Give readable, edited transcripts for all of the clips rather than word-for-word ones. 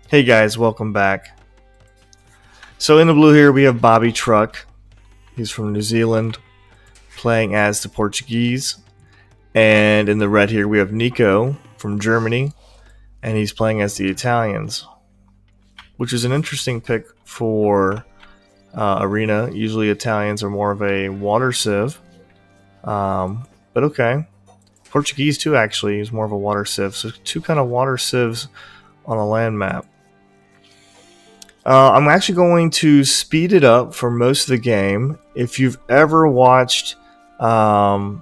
Hey guys, welcome back. So in the blue here we have Bobby Truck. He's from New Zealand, playing as the Portuguese. And in the red here we have Nico from Germany, and he's playing as the Italians, which is an interesting pick for arena. Usually Italians are more of a water civ, but okay. Portuguese too actually is more of a water civ. So two kind of water civs on a land map. I'm actually going to speed it up for most of the game. If you've ever watched, I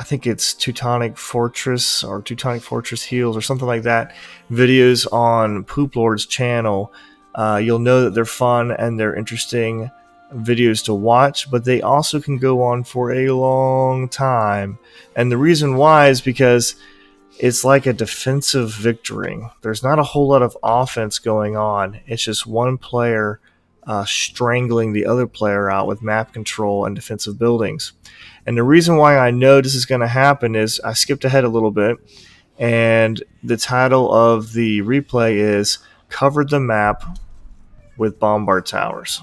think it's Teutonic Fortress or Teutonic Fortress Heals or something like that, videos on Poop Lord's channel, you'll know that they're fun and they're interesting videos to watch, but they also can go on for a long time. And the reason why is because it's like a defensive victory. There's not a whole lot of offense going on. It's just one player strangling the other player out with map control and defensive buildings. And the reason why I know this is going to happen is I skipped ahead a little bit, and the title of the replay is Covered the Map with Bombard Towers.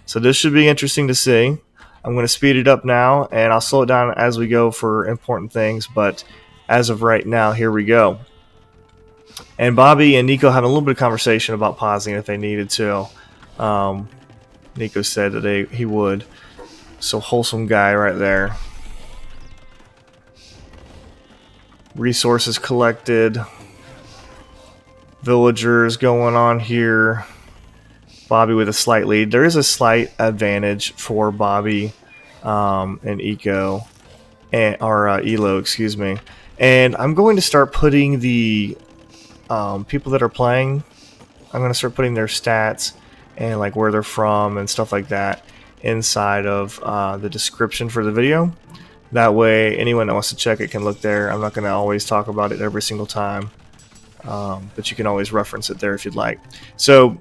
So this should be interesting to see. I'm going to speed it up now, and I'll slow it down as we go for important things, but as of right now, here we go. And Bobby and Nico had a little bit of conversation about pausing if they needed to. Nico said that he would. So wholesome guy right there. Resources collected. Villagers going on here. Bobby with a slight lead. There is a slight advantage for Bobby and Eco. Or Elo, excuse me. And I'm going to start putting the people that are playing, I'm going to start putting their stats and like where they're from and stuff like that inside of the description for the video. That way anyone that wants to check it can look there. I'm not going to always talk about it every single time, but you can always reference it there if you'd like. So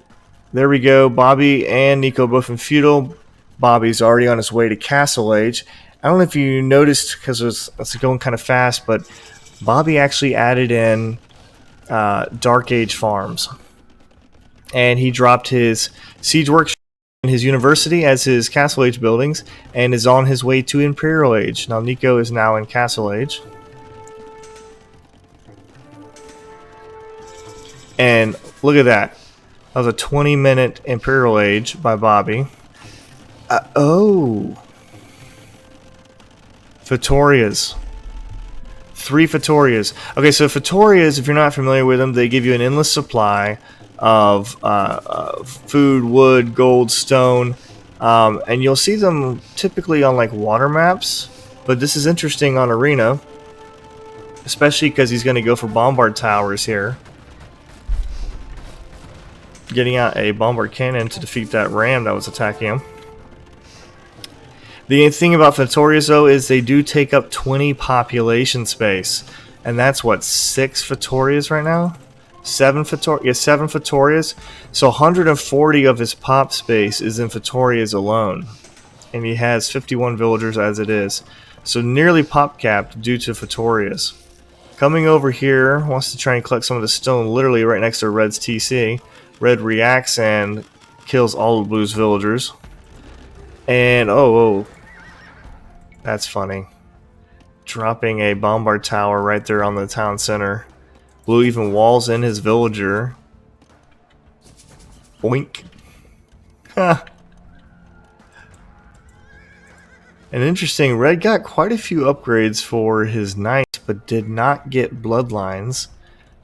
there we go. Bobby and Nico both in feudal. Bobby's already on his way to Castle Age. I don't know if you noticed because it's going kind of fast, but Bobby actually added in Dark Age farms. And he dropped his Siege Workshop and his University as his Castle Age buildings and is on his way to Imperial Age. Now Nico is now in Castle Age. And look at that. That was a 20-minute Imperial Age by Bobby. Oh. Feitorias. 3 feitorias. Okay, so feitorias, if you're not familiar with them, they give you an endless supply of food, wood, gold, stone, and you'll see them typically on like water maps, but this is interesting on arena, especially because he's going to go for bombard towers here, getting out a bombard cannon to defeat that ram that was attacking him. The thing about feitorias though is they do take up 20 population space, and that's what, 6 feitorias right now? 7 feitorias? Yeah, 7 feitorias. So 140 of his pop space is in feitorias alone, and he has 51 villagers as it is. So nearly pop capped due to feitorias. Coming over here, wants to try and collect some of the stone literally right next to Red's TC. Red reacts and kills all of Blue's villagers. And oh, that's funny. Dropping a bombard tower right there on the town center. Blue even walls in his villager. Boink. Ha. And interesting, Red got quite a few upgrades for his knights, but did not get bloodlines.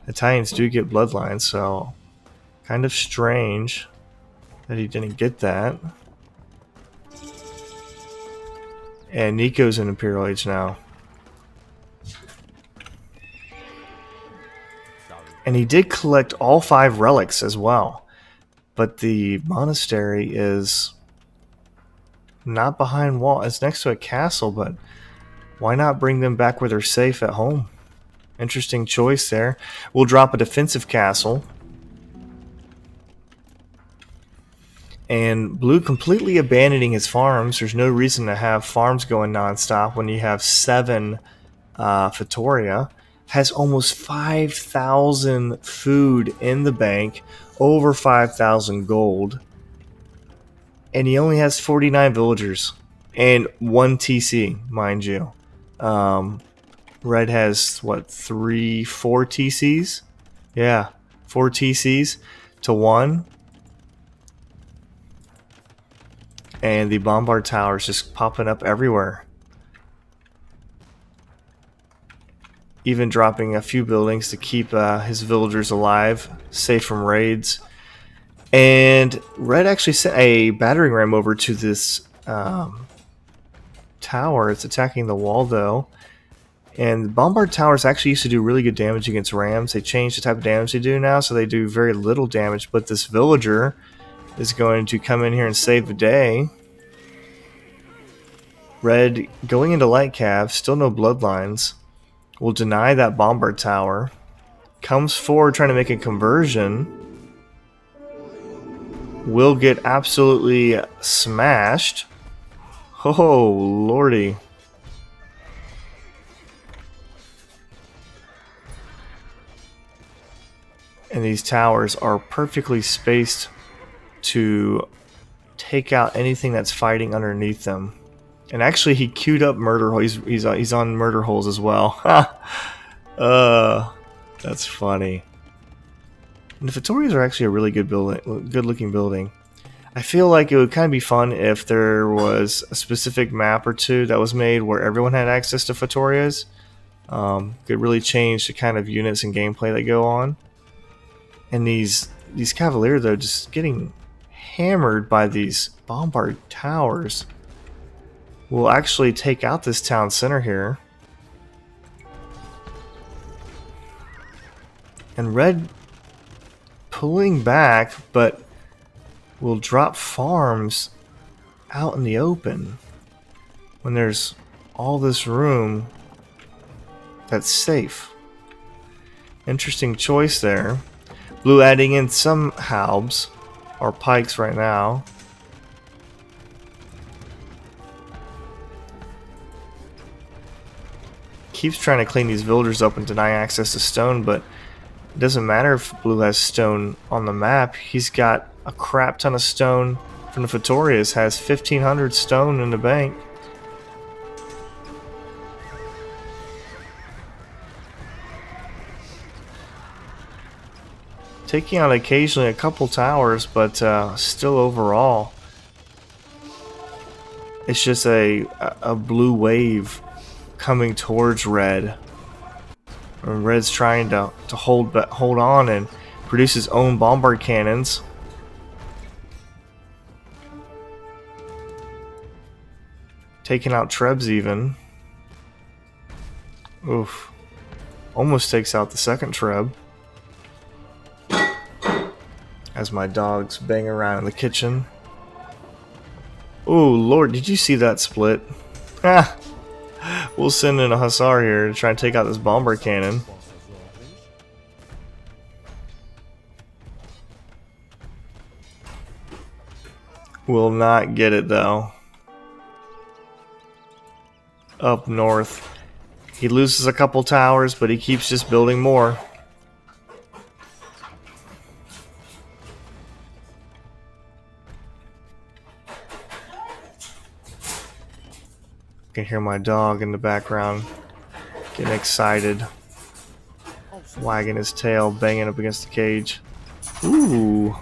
Italians do get bloodlines, so kind of strange that he didn't get that. And Nico's in Imperial Age now. And he did collect all 5 relics as well. But the monastery is not behind wall. It's next to a castle, but why not bring them back where they're safe at home? Interesting choice there. We'll drop a defensive castle. And Blue completely abandoning his farms. There's no reason to have farms going non-stop when you have 7 feitoria. has almost 5,000 food in the bank, over 5,000 gold, and he only has 49 villagers and 1 TC, mind you. Red has what, 4 TCs? Yeah, 4 TCs to 1. And the Bombard Tower is just popping up everywhere. Even dropping a few buildings to keep his villagers alive, safe from raids. And Red actually sent a battering ram over to this tower. It's attacking the wall though. And Bombard Towers actually used to do really good damage against rams. They changed the type of damage they do now, so they do very little damage. But this villager is going to come in here and save the day. Red going into light cav, still no bloodlines. Will deny that Bombard Tower. Comes forward trying to make a conversion. Will get absolutely smashed. Oh, lordy. And these towers are perfectly spaced to take out anything that's fighting underneath them. And actually, he queued up murder holes. He's on murder holes as well. That's funny. And the feitorias are actually a really good building, good-looking building. I feel like it would kind of be fun if there was a specific map or two that was made where everyone had access to feitorias. Could really change the kind of units and gameplay that go on. And these Cavaliers, though, just getting hammered by these Bombard Towers. Will actually take out this town center here. And Red pulling back, but will drop farms out in the open when there's all this room that's safe. Interesting choice there. Blue adding in some halbs or pikes right now. Keeps trying to clean these villagers up and deny access to stone, but it doesn't matter if Blue has stone on the map. He's got a crap ton of stone from the feitorias. Has 1,500 stone in the bank. Taking out occasionally a couple towers, but still overall, it's just a blue wave coming towards Red. And Red's trying to hold on and produce his own bombard cannons. Taking out Trebs even. Oof. Almost takes out the second Treb. As my dog's banging around in the kitchen. Oh lord, did you see that split? Ah! We'll send in a Hussar here to try and take out this bomber cannon. Will not get it though. Up north. He loses a couple towers, but he keeps just building more. I can hear my dog in the background getting excited, wagging his tail, banging up against the cage. Ooh,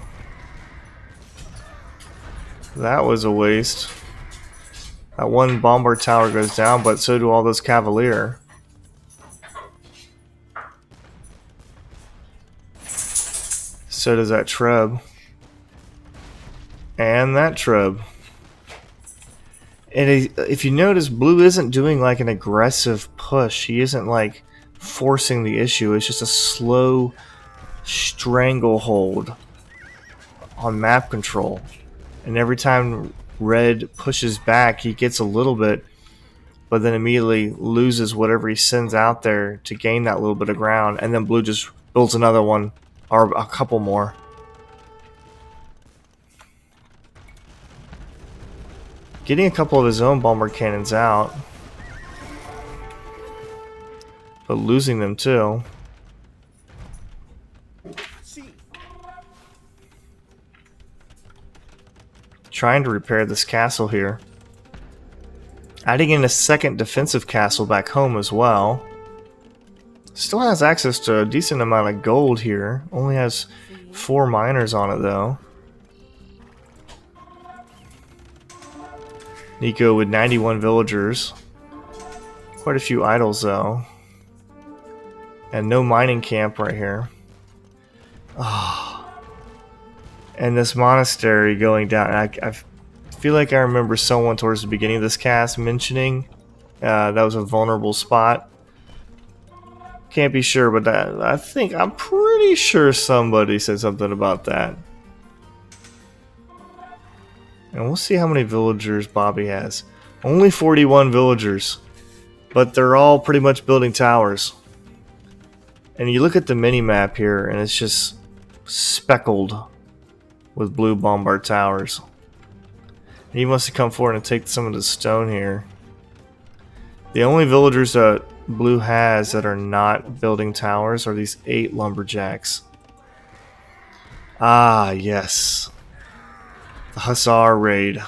that was a waste. That one Bombard tower goes down, but so do all those Cavalier. So does that Treb. And that Treb. And if you notice, Blue isn't doing like an aggressive push. He isn't like forcing the issue. It's just a slow stranglehold on map control. And every time Red pushes back, he gets a little bit, but then immediately loses whatever he sends out there to gain that little bit of ground. And then Blue just builds another one or a couple more. Getting a couple of his own bomber cannons out. but losing them too. Trying to repair this castle here. Adding in a second defensive castle back home as well. Still has access to a decent amount of gold here. Only has 4 miners on it though. Nico with 91 villagers. Quite a few idols though. And no mining camp right here. Oh. And this monastery going down. I feel like I remember someone towards the beginning of this cast mentioning that was a vulnerable spot. Can't be sure, but I'm pretty sure somebody said something about that. And we'll see how many villagers Bobby has. Only 41 villagers, but they're all pretty much building towers. And you look at the mini map here, and it's just speckled with blue Bombard towers. He wants to come forward and take some of the stone here. The only villagers that blue has that are not building towers are these 8 lumberjacks. Ah, yes. The Hussar raid.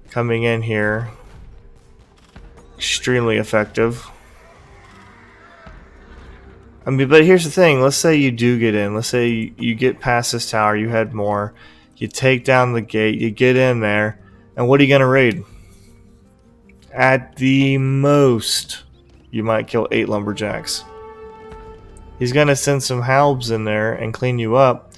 Coming in here. Extremely effective. I mean, but here's the thing. Let's say you do get in. Let's say you get past this tower. You had more. You take down the gate. You get in there. And what are you going to raid? At the most, you might kill 8 lumberjacks. He's going to send some halbs in there and clean you up.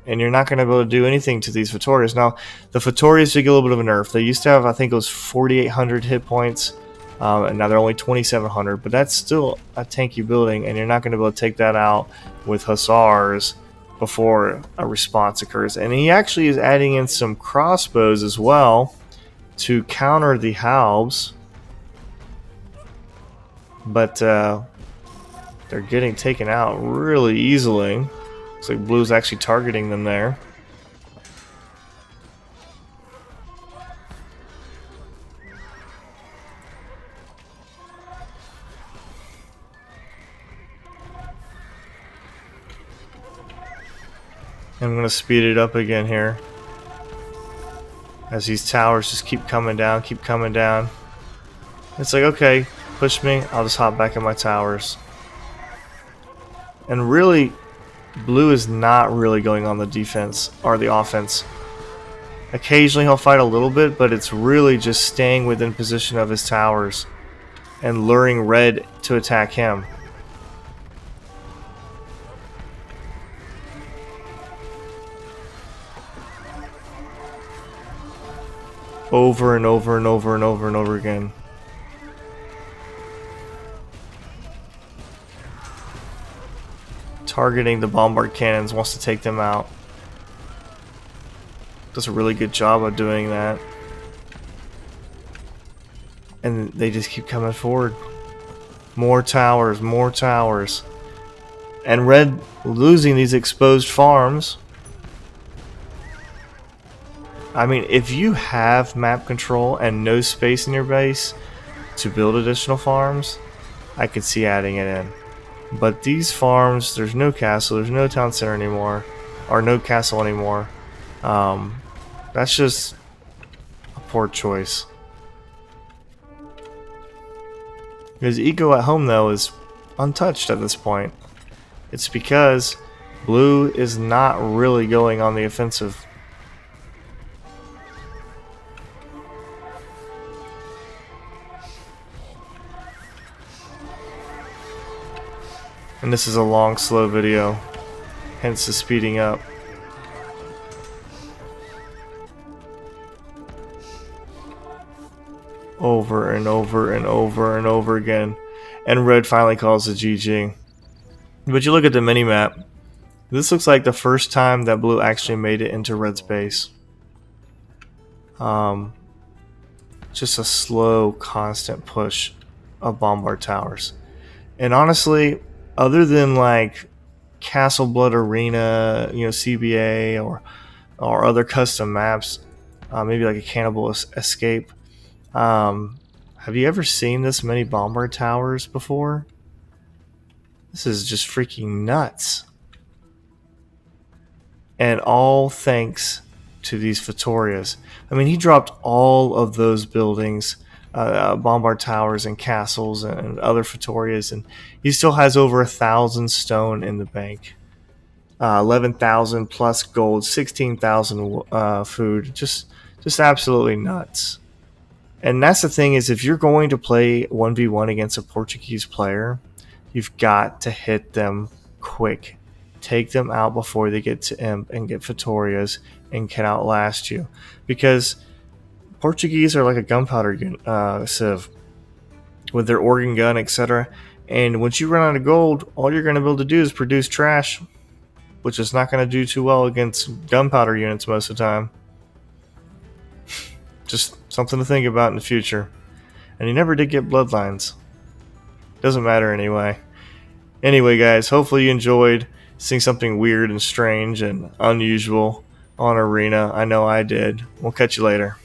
And you're not going to be able to do anything to these feitorias. Now, the feitorias did get a little bit of a nerf. They used to have, I think it was 4,800 hit points. And now they're only 2,700, but that's still a tanky building, and you're not going to be able to take that out with Hussars before a response occurs. And he actually is adding in some crossbows as well to counter the halbs, but they're getting taken out really easily. Looks like blue's actually targeting them there. I'm going to speed it up again here as these towers just keep coming down, It's like, okay, push me, I'll just hop back in my towers. And really, blue is not really going on the defense or the offense. Occasionally he'll fight a little bit, but it's really just staying within position of his towers and luring red to attack him. Over and over and over and over and over again. Targeting the Bombard cannons, wants to take them out. Does a really good job of doing that. And they just keep coming forward. More towers, more towers. And red losing these exposed farms. I mean, if you have map control and no space in your base to build additional farms, I could see adding it in. But these farms, there's no castle, there's no town center anymore, or no castle anymore. That's just a poor choice. His ego at home, though, is untouched at this point. It's because blue is not really going on the offensive. And this is a long, slow video, hence the speeding up. Over and over and over and over again. And red finally calls the GG. But you look at the mini-map. This looks like the first time that blue actually made it into red's base. Just a slow, constant push of Bombard towers. And honestly, other than like Castle Blood Arena, you know, CBA or other custom maps, maybe like a Cannibal Escape, have you ever seen this many Bombard towers before? This is just freaking nuts. And all thanks to these feitorias. I mean, he dropped all of those buildings, Bombard towers and castles and other feitorias, and he still has over 1,000 stone in the bank. 11,000 plus gold, 16,000 food. Just absolutely nuts. And that's the thing, is if you're going to play 1v1 against a Portuguese player, you've got to hit them quick. Take them out before they get to imp and get feitorias and can outlast you. Because Portuguese are like a gunpowder sieve with their organ gun, etc. And once you run out of gold, all you're going to be able to do is produce trash, which is not going to do too well against gunpowder units most of the time. Just something to think about in the future. And he never did get bloodlines. Doesn't matter anyway. Anyway, guys, hopefully you enjoyed seeing something weird and strange and unusual on Arena. I know I did. We'll catch you later.